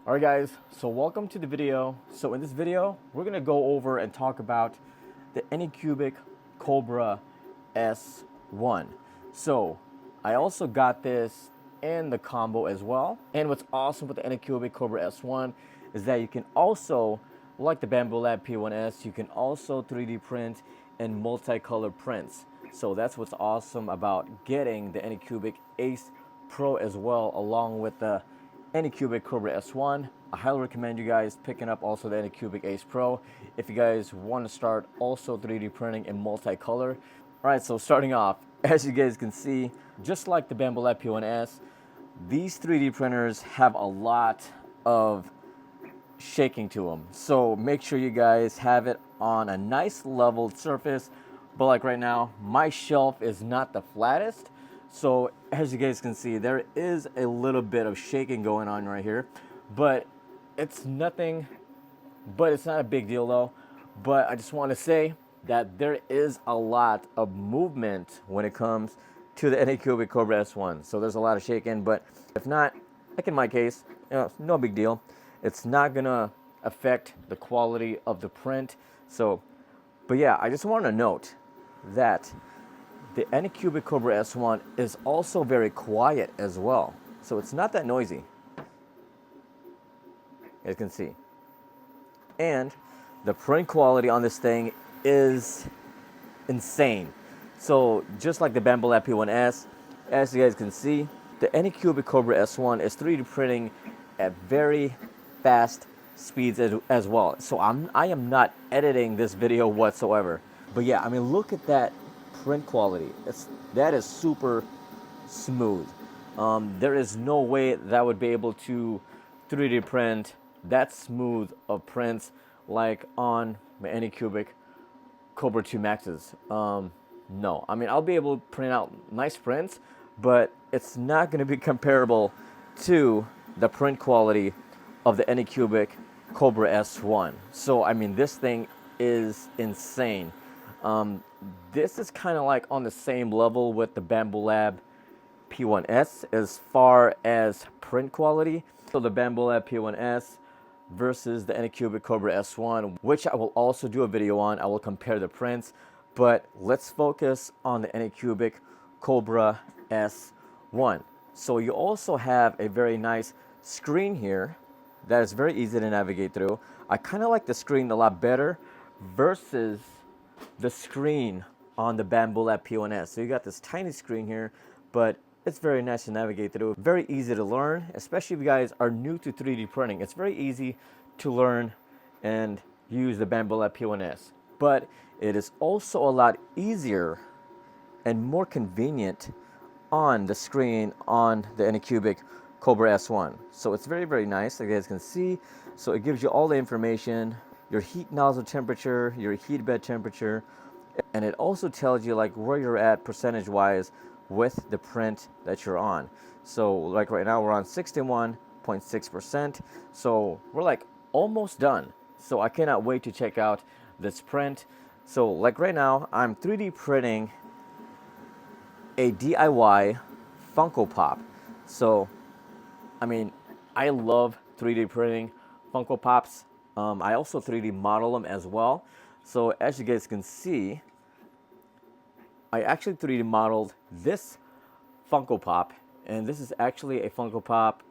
Alright guys, so welcome to the video. So in this video, we're going to go over and talk about the Anycubic Kobra S1. So I also got this in the combo as well. And what's awesome with the Anycubic Kobra S1 is that you can also, like the Bamboo P1S, you can also 3D print in multicolor prints. So that's what's awesome about getting the Anycubic Ace Pro as well, along with the Anycubic Kobra S1. I highly recommend you guys picking up also the Anycubic Ace Pro if you guys want to start also 3D printing in multicolor. Alright, so starting off, as you guys can see, just like the Bamboo P1S, these 3D printers have a lot of shaking to them. So make sure you guys have it on a nice leveled surface. But like right now, my shelf is not the flattest. So as you guys can see, there is a little bit of shaking going on right here, but it's nothing, but it's not a big deal though. But I just want to say that there is a lot of movement when it comes to the Anycubic Kobra S1. So there's a lot of shaking, but if not, like in my case, no big deal. It's not gonna affect the quality of the print. So, but yeah, I just want to note that the Anycubic Kobra S1 is also very quiet as well. So it's not that noisy, as you can see. And the print quality on this thing is insane. So just like the Bamboo P1S, as you guys can see, the Anycubic Kobra S1 is 3D printing at very fast speeds as well. So I am not editing this video whatsoever. But yeah, I mean, look at that print quality. That is super smooth. There is no way that I would be able to 3D print that smooth of prints like on my Anycubic Kobra 2 Maxes. No, I mean, I'll be able to print out nice prints, but it's not going to be comparable to the print quality of the Anycubic Kobra S1. So I mean, this thing is insane. This is kind of like on the same level with the Bamboo P1S as far as print quality. So the Bamboo P1S versus the Anycubic Kobra S1, which I will also do a video on. I will compare the prints, but let's focus on the Anycubic Kobra S1. So you also have a very nice screen here that is very easy to navigate through. I kind of like the screen a lot better versus the screen on the Bamboo P1S. So you got this tiny screen here, but it's very nice to navigate through. Very easy to learn, especially if you guys are new to 3D printing. It's very easy to learn and use the Bamboo P1S. But it is also a lot easier and more convenient on the screen on the Anycubic Kobra S1. So it's very, very nice, like you guys can see. So it gives you all the information, your heat nozzle temperature, your heat bed temperature, and it also tells you like where you're at percentage-wise with the print that you're on. So like right now we're on 61.6%. So we're like almost done. So I cannot wait to check out this print. So like right now I'm 3D printing a DIY Funko Pop. So I mean, I love 3D printing Funko Pops. I also 3D model them as well. So as you guys can see, I actually 3D modeled this Funko Pop, and this is actually a Funko Pop,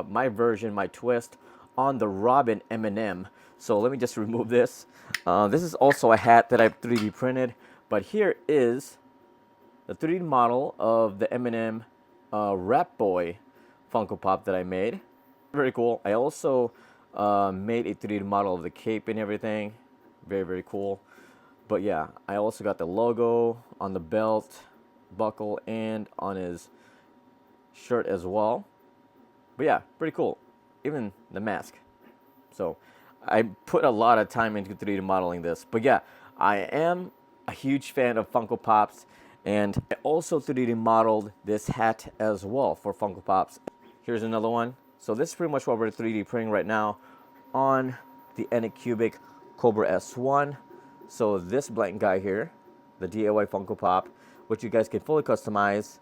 my version, my twist on the Robin M&M. So let me just remove this. This is also a hat that I've 3D printed, but here is the 3D model of the M&M Rap Boy Funko Pop that I made. Very cool. I also made a 3D model of the cape and everything. Very, very cool. But yeah, I also got the logo on the belt, buckle, and on his shirt as well. But yeah, pretty cool. Even the mask. So I put a lot of time into 3D modeling this. But yeah, I am a huge fan of Funko Pops, and I also 3D modeled this hat as well for Funko Pops. Here's another one. So this is pretty much what we're 3D printing right now on the Anycubic Kobra S1. So this blank guy here the DIY Funko Pop, which you guys can fully customize.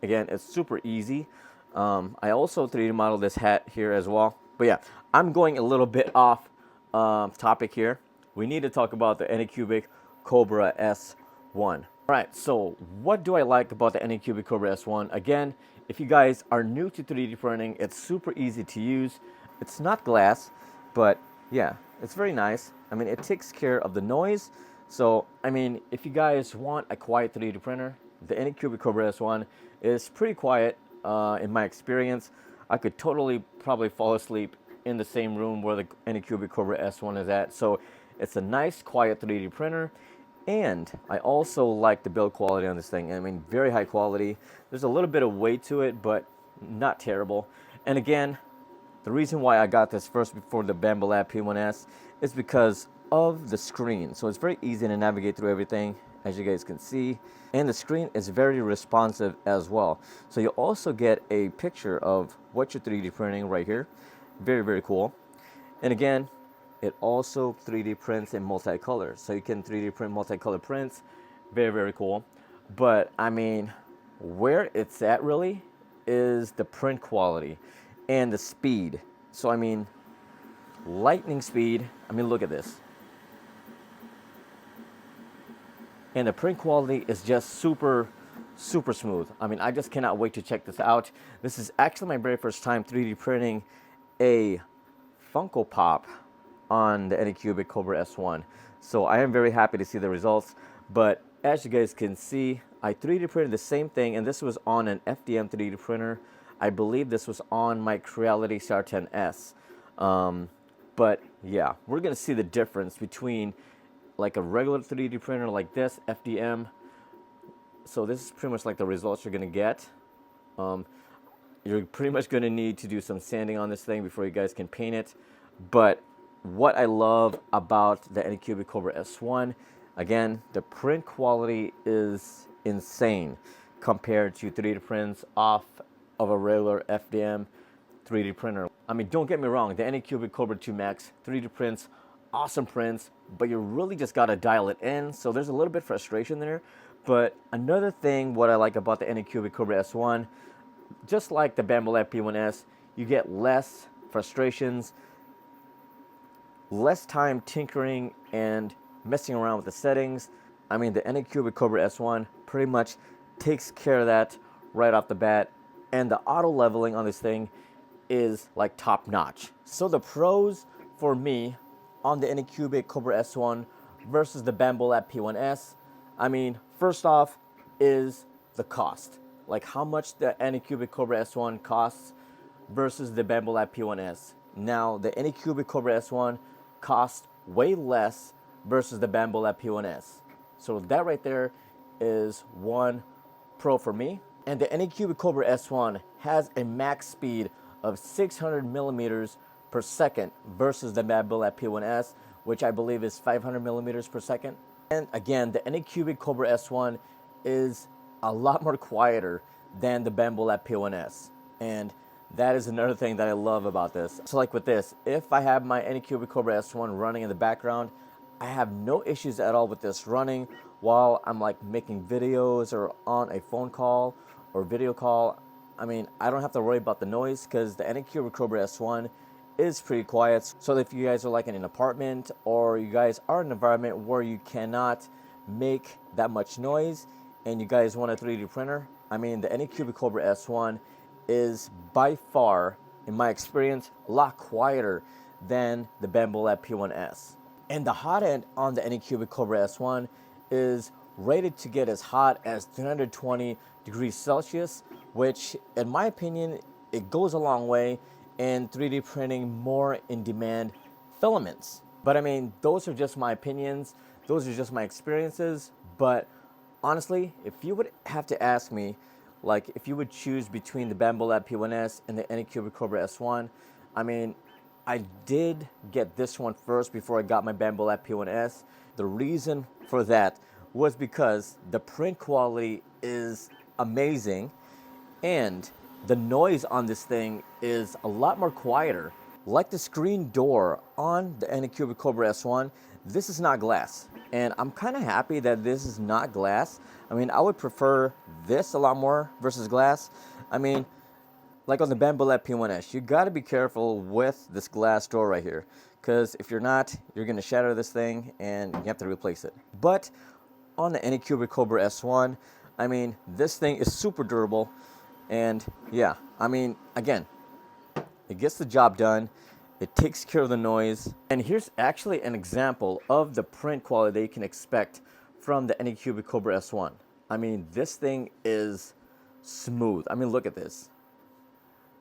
Again, it's super easy. I also 3D modeled this hat here as well. But yeah, I'm going a little bit off topic here. We need to talk about the Anycubic Kobra S1. All right, so what do I like about the Anycubic Kobra S1? Again, if you guys are new to 3D printing, it's super easy to use. It's not glass, but yeah, it's very nice. I mean, it takes care of the noise. So, I mean, if you guys want a quiet 3D printer, the Anycubic Kobra S1 is pretty quiet in my experience. I could totally probably fall asleep in the same room where the Anycubic Kobra S1 is at. So it's a nice, quiet 3D printer. And I also like the build quality on this thing. I mean, very high quality. There's a little bit of weight to it, but not terrible. And again, the reason why I got this first before the Bamboo P1S is because of the screen. So it's very easy to navigate through everything, as you guys can see. And the screen is very responsive as well. So you'll also get a picture of what you're 3D printing right here. Very, very cool. And again, it also 3D prints in multicolor. So you can 3D print multicolor prints. Very, very cool. But I mean, where it's at really is the print quality and the speed. So I mean, lightning speed. I mean, look at this. And the print quality is just super, super smooth. I mean, I just cannot wait to check this out. This is actually my very first time 3D printing a Funko Pop on the Anycubic Kobra S1. So I am very happy to see the results. But as you guys can see, I 3D printed the same thing, and this was on an FDM 3D printer. I believe this was on my Creality CR10S. But yeah, we're gonna see the difference between like a regular 3D printer like this, FDM. So this is pretty much like the results you're gonna get. You're pretty much gonna need to do some sanding on this thing before you guys can paint it. But what I love about the Anycubic Kobra S1, again, the print quality is insane compared to 3D prints off of a regular FDM 3D printer. I mean, don't get me wrong, the Anycubic Kobra 2 Max 3D prints, awesome prints, but you really just gotta dial it in. So there's a little bit of frustration there. But another thing, what I like about the Anycubic Kobra S1, just like the Bamboo P1S, you get less frustrations, less time tinkering and messing around with the settings. I mean, the Anycubic Kobra S1 pretty much takes care of that right off the bat. And the auto leveling on this thing is like top notch. So the pros for me on the Anycubic Kobra S1 versus the Bamboo P1S, I mean, first off is the cost. Like how much the Anycubic Kobra S1 costs versus the Bamboo P1S. Now, the Anycubic Kobra S1 costs way less versus the Bamboo P1S. So that right there is one pro for me. And the Anycubic Kobra S1 has a max speed of 600 millimeters per second versus the Bamboo P1S, which I believe is 500 millimeters per second. And again, the Anycubic Kobra S1 is a lot more quieter than the Bamboo P1S. And that is another thing that I love about this. So like with this, if I have my Anycubic Kobra S1 running in the background, I have no issues at all with this running while I'm like making videos or on a phone call or video call. I mean, I don't have to worry about the noise because the Anycubic Kobra S1 is pretty quiet. So if you guys are like in an apartment or you guys are in an environment where you cannot make that much noise and you guys want a 3D printer, I mean, the Anycubic Kobra S1 is by far, in my experience, a lot quieter than the Bamboo P1S. And the hot end on the Anycubic Kobra S1 is rated to get as hot as 320 degrees Celsius, which in my opinion, it goes a long way in 3D printing more in-demand filaments. But I mean, those are just my opinions. Those are just my experiences. But honestly, if you would have to ask me, like if you would choose between the Bamboo P1S and the Anycubic Kobra S1, I mean, I did get this one first before I got my Bamboo P1S. The reason for that was because the print quality is amazing and the noise on this thing is a lot more quieter. Like the screen door on the Anycubic Kobra S1, this is not glass. And I'm kind of happy that this is not glass. I mean, I would prefer this a lot more versus glass. I mean, like on the Bamboo P1S, you got to be careful with this glass door right here, because if you're not, you're going to shatter this thing and you have to replace it. But on the Anycubic Kobra S1, I mean, this thing is super durable, and yeah, I mean, again, it gets the job done. It takes care of the noise. And here's actually an example of the print quality that you can expect from the Anycubic Kobra S1. I mean, this thing is smooth. I mean, look at this.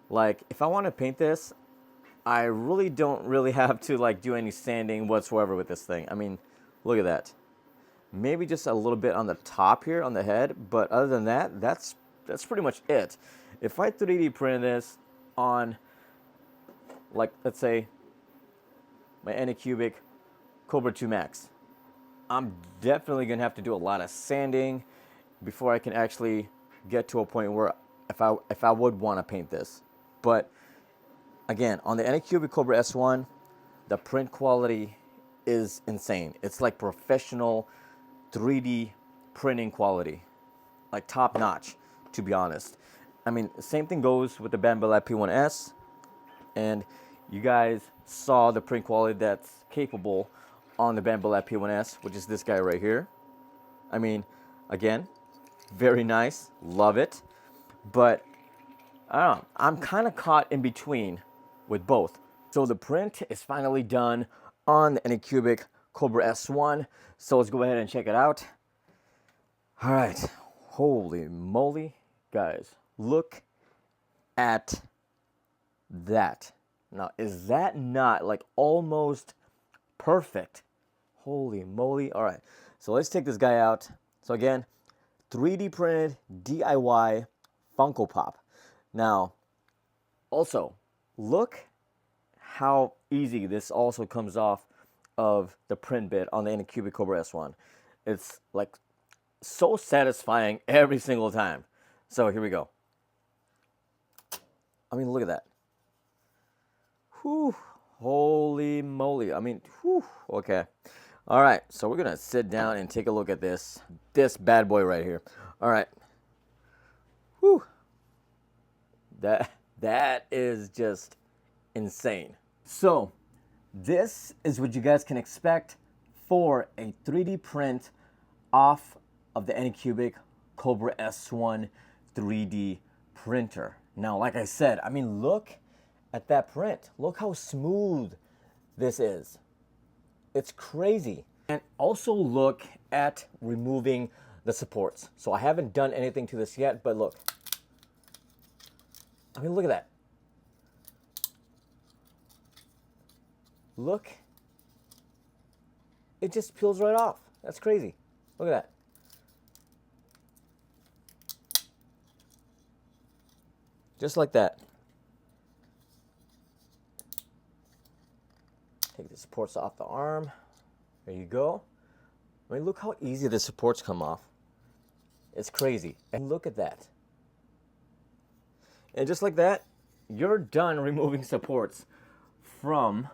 Like, if I want to paint this, I really don't really have to like do any sanding whatsoever with this thing. I mean, look at that. Maybe just a little bit on the top here on the head, but other than that, that's pretty much it. If I 3D print this on, like, let's say my Anycubic Kobra 2 Max, I'm definitely gonna have to do a lot of sanding before I can actually get to a point where if I would want to paint this. But again, on the Anycubic Kobra S1, the print quality is insane. It's like professional 3D printing quality, like top notch, to be honest. I mean, same thing goes with the Bamboo P1S, and you guys saw the print quality that's capable on the Bamboo P1S, which is this guy right here. I mean, again, very nice, love it, but I don't know, I'm kind of caught in between with both. So the print is finally done on the Anycubic Kobra S1, so let's go ahead and check it out. All right, holy moly, guys, look at that. Now, is that not like almost perfect? Holy moly. All right, so let's take this guy out. So again, 3D printed DIY Funko Pop. Now, also, look how easy this also comes off of the print bit on the Anycubic Kobra S1. It's like so satisfying every single time. So here we go. I mean, look at that. Whew, holy moly. I mean, whew, okay. All right, so we're gonna sit down and take a look at this bad boy right here. All right. Whew. That is just insane. So this is what you guys can expect for a 3D print off of the Anycubic Kobra S1 3D printer. Now, like I said, I mean, look at that print. Look how smooth this is. It's crazy. And also look at removing the supports. So I haven't done anything to this yet, but look. I mean, look at that. Look. It just peels right off. That's crazy. Look at that. Just like that. Take the supports off the arm. There you go. I mean, look how easy the supports come off. It's crazy. And look at that. And just like that, you're done removing supports from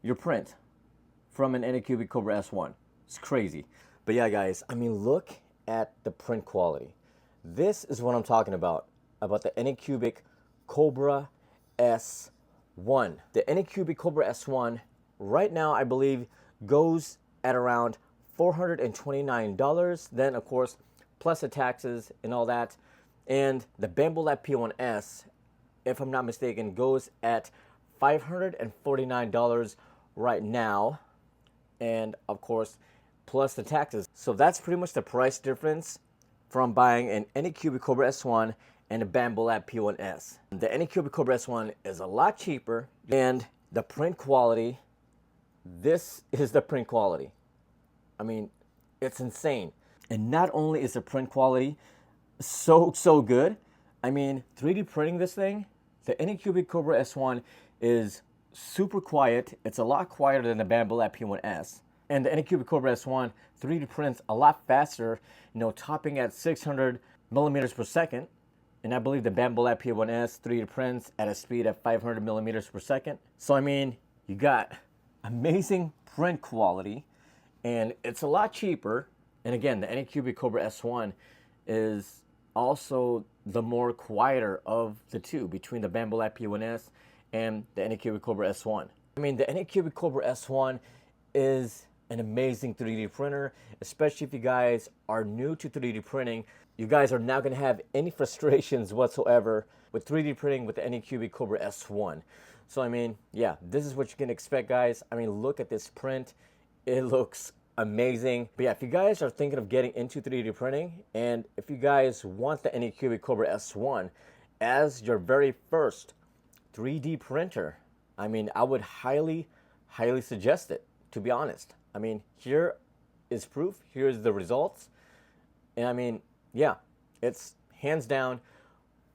your print from an Anycubic Kobra S1. It's crazy. But yeah, guys, I mean, look at the print quality. This is what I'm talking about the Anycubic Kobra S1. The Anycubic Kobra S1 right now, I believe, goes at around $429. Then, of course, plus the taxes and all that. And the Bamboo P1S, if I'm not mistaken, goes at $549 right now. And, of course, plus the taxes. So that's pretty much the price difference from buying an Anycubic Kobra S1 and a Bamboo P1S. The Anycubic Kobra S1 is a lot cheaper, and the print quality, this is the print quality. I mean, it's insane. And not only is the print quality so good, I mean, 3D printing this thing, the Anycubic Kobra S1 is super quiet. It's a lot quieter than the Bamboo P1S. And the Anycubic Kobra S1 3D prints a lot faster, you know, topping at 600 millimeters per second. And I believe the Bamboo P1S 3D prints at a speed of 500 millimeters per second. So I mean, you got amazing print quality, and it's a lot cheaper. And again, the Anycubic Kobra S1 is also the more quieter of the two between the Bamboo P1S and the Anycubic Kobra S1. I mean, the Anycubic Kobra S1 is an amazing 3D printer, especially if you guys are new to 3D printing. You guys are not going to have any frustrations whatsoever with 3D printing with the Anycubic Kobra S1. So I mean, yeah, this is what you can expect, guys. I mean, look at this print. It looks amazing. But yeah, if you guys are thinking of getting into 3D printing, and if you guys want the Anycubic Kobra S1 as your very first 3D printer, I mean, I would highly suggest it, to be honest. I mean, here is proof, here's the results. And I mean, yeah, it's hands down,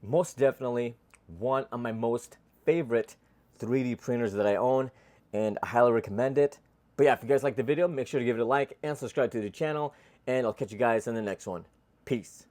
most definitely one of my most favorite 3D printers that I own, and I highly recommend it. But yeah, if you guys like the video, make sure to give it a like and subscribe to the channel, and I'll catch you guys in the next one. Peace.